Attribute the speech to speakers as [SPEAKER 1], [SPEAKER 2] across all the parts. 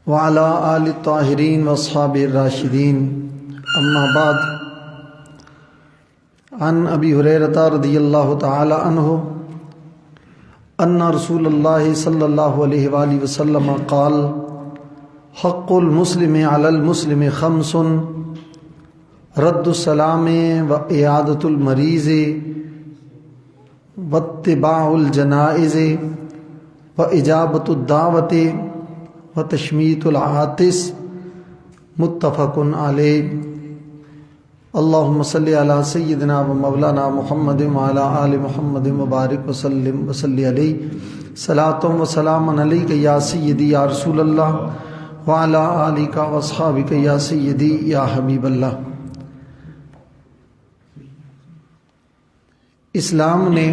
[SPEAKER 1] وعلى آل الطاهرين واصحاب الراشدين اما بعد عن ابي هريرة رضي الله تعالى عنه ان رسول الله صلى الله عليه وآله وسلم قال حق المسلم على المسلم خمس رد السلام وإعادة المريض واتباع الجنائز وإجابة الدعوة وتشمیت العاطس متفق علیہ۔ اللہم صلی علی سیدنا و مولانا محمد وعلی آل محمد مبارک وسلم وصلی علیہ صلاۃ و سلام علیک یا سیدی یا رسول اللہ وعلی آلک و اصحابک یا سیدی یا حبیب اللہ۔ اسلام نے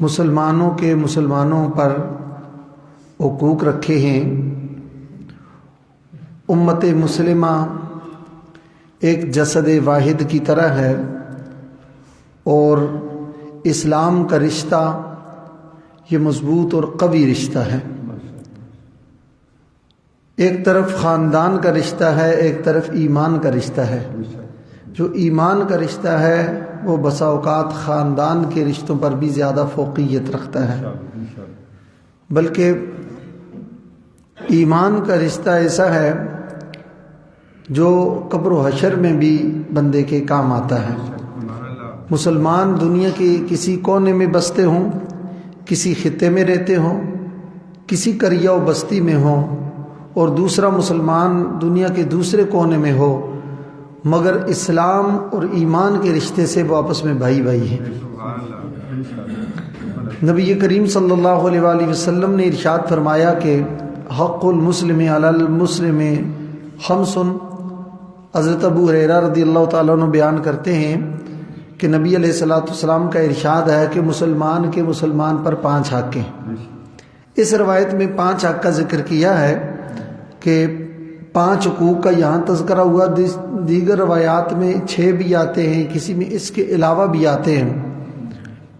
[SPEAKER 1] مسلمانوں پر حقوق رکھے ہیں۔ امت مسلمہ ایک جسد واحد کی طرح ہے اور اسلام کا رشتہ یہ مضبوط اور قوی رشتہ ہے۔ ایک طرف خاندان کا رشتہ ہے، ایک طرف ایمان کا رشتہ ہے۔ جو ایمان کا رشتہ ہے وہ بسا اوقات خاندان کے رشتوں پر بھی زیادہ فوقیت رکھتا ہے، بلکہ ایمان کا رشتہ ایسا ہے جو قبر و حشر میں بھی بندے کے کام آتا ہے۔ مسلمان دنیا کے کسی کونے میں بستے ہوں، کسی خطے میں رہتے ہوں، کسی قریہ و بستی میں ہوں، اور دوسرا مسلمان دنیا کے دوسرے کونے میں ہو، مگر اسلام اور ایمان کے رشتے سے وہ آپس میں بھائی بھائی ہیں۔ نبی کریم صلی اللہ علیہ وآلہ وسلم نے ارشاد فرمایا کہ حق المسلم علی المسلم خمس۔ حضرت ابو ہریرہ رضی اللہ تعالیٰ عنہ بیان کرتے ہیں کہ نبی علیہ الصلوۃ والسلام کا ارشاد ہے کہ مسلمان کے مسلمان پر 5 حق ہیں۔ اس روایت میں 5 حق کا ذکر کیا ہے کہ 5 حقوق کا یہاں تذکرہ ہوا، دیگر روایات میں 6 بھی آتے ہیں، کسی میں اس کے علاوہ بھی آتے ہیں،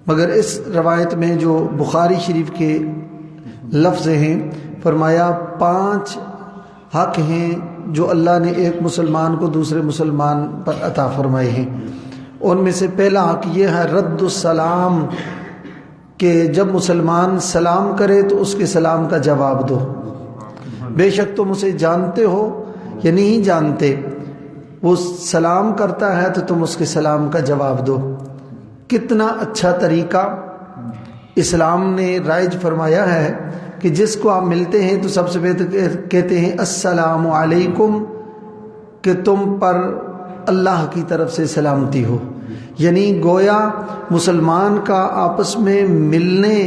[SPEAKER 1] مگر اس روایت میں جو بخاری شریف کے لفظ ہیں فرمایا 5 حق ہیں جو اللہ نے ایک مسلمان کو دوسرے مسلمان پر عطا فرمائے ہیں۔ ان میں سے پہلا حق یہ ہے رد السلام، کہ جب مسلمان سلام کرے تو اس کے سلام کا جواب دو۔ بے شک تم اسے جانتے ہو یا نہیں جانتے، وہ سلام کرتا ہے تو تم اس کے سلام کا جواب دو۔ کتنا اچھا طریقہ اسلام نے رائج فرمایا ہے کہ جس کو آپ ملتے ہیں تو سب سے پہلے کہتے ہیں السلام علیکم، کہ تم پر اللہ کی طرف سے سلامتی ہو۔ یعنی گویا مسلمان کا آپس میں ملنے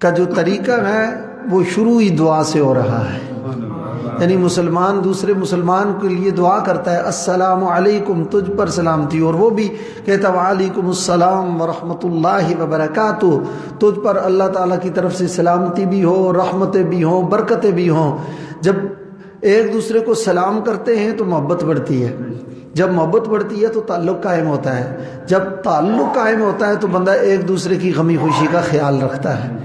[SPEAKER 1] کا جو طریقہ ہے وہ شروع ہی دعا سے ہو رہا ہے۔ یعنی مسلمان دوسرے مسلمان کے لیے دعا کرتا ہے السلام علیکم، تجھ پر سلامتی، اور وہ بھی کہتا وعلیکم السلام ورحمۃ اللہ وبرکاتہ، تجھ پر اللہ تعالیٰ کی طرف سے سلامتی بھی ہو، رحمتیں بھی ہوں، برکتیں بھی ہوں۔ جب ایک دوسرے کو سلام کرتے ہیں تو محبت بڑھتی ہے، جب محبت بڑھتی ہے تو تعلق قائم ہوتا ہے، جب تعلق قائم ہوتا ہے تو بندہ ایک دوسرے کی غمی خوشی کا خیال رکھتا ہے۔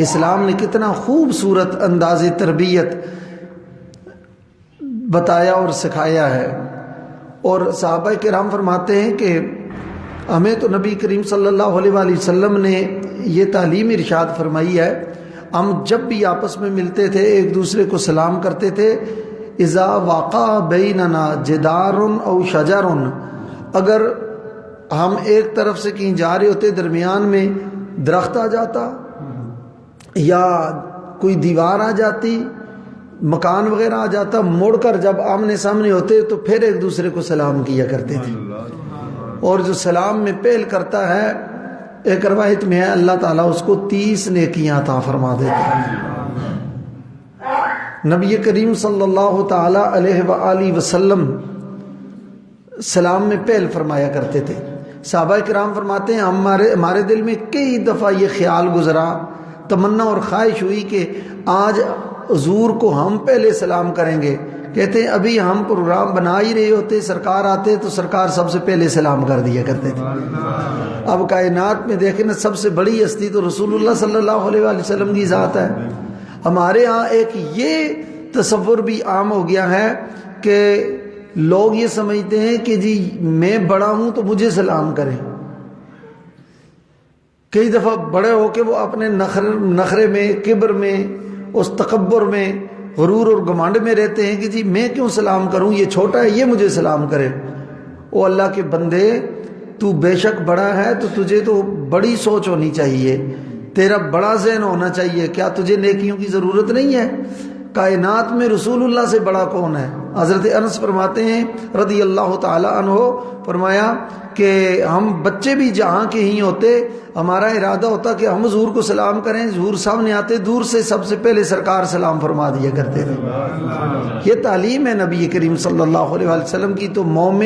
[SPEAKER 1] اسلام نے کتنا خوبصورت انداز تربیت بتایا اور سکھایا ہے، اور صحابہ کرام فرماتے ہیں کہ ہمیں تو نبی کریم صلی اللہ علیہ وآلہ وسلم نے یہ تعلیم ارشاد فرمائی ہے، ہم جب بھی آپس میں ملتے تھے ایک دوسرے کو سلام کرتے تھے اذا وقع بیننا جدار او شجر، اگر ہم ایک طرف سے کہیں جا رہے ہوتے درمیان میں درخت آ جاتا یا کوئی دیوار آ جاتی، مکان وغیرہ آ جاتا، مڑ کر جب آمنے سامنے ہوتے تو پھر ایک دوسرے کو سلام کیا کرتے تھے۔ اور جو سلام میں پہل کرتا ہے، ایک روایت میں ہے اللہ تعالیٰ اس کو 30 نیکیاں عطا فرما دیتا ہے۔ نبی کریم صلی اللہ تعالی علیہ وآلہ وسلم سلام میں پہل فرمایا کرتے تھے۔ صحابہ کرام فرماتے ہیں ہمارے دل میں کئی دفعہ یہ خیال گزرا، تمنا اور خواہش ہوئی کہ آج حضور کو ہم پہلے سلام کریں گے، کہتے ہیں ابھی ہم پروگرام بنا ہی رہے ہوتے، سرکار آتے تو سرکار سب سے پہلے سلام کر دیا کرتے تھے۔ اب کائنات میں دیکھیں نا، سب سے بڑی ہستی تو رسول اللہ صلی اللہ علیہ وآلہ وسلم کی ذات ہے۔ ہمارے ہاں ایک یہ تصور بھی عام ہو گیا ہے کہ لوگ یہ سمجھتے ہیں کہ جی میں بڑا ہوں تو مجھے سلام کریں۔ کئی دفعہ بڑے ہو کے وہ اپنے نخرے میں، کبر میں، اس تکبر میں، غرور اور گھمنڈ میں رہتے ہیں کہ جی میں کیوں سلام کروں، یہ چھوٹا ہے یہ مجھے سلام کرے۔ او اللہ کے بندے، تو بے شک بڑا ہے تو تجھے تو بڑی سوچ ہونی چاہیے، تیرا بڑا ذہن ہونا چاہیے۔ کیا تجھے نیکیوں کی ضرورت نہیں ہے؟ کائنات میں رسول اللہ سے بڑا کون ہے؟ حضرت انس فرماتے ہیں رضی اللہ تعالی عنہ، فرمایا کہ ہم بچے بھی جہاں کے ہی ہوتے، ہمارا ارادہ ہوتا کہ ہم حضور کو سلام کریں، حضور سامنے آتے دور سے سب سے پہلے سرکار سلام فرما دیا کرتے تھے۔ یہ تعلیم ہے نبی کریم صلی اللہ علیہ وسلم کی۔ تو مومن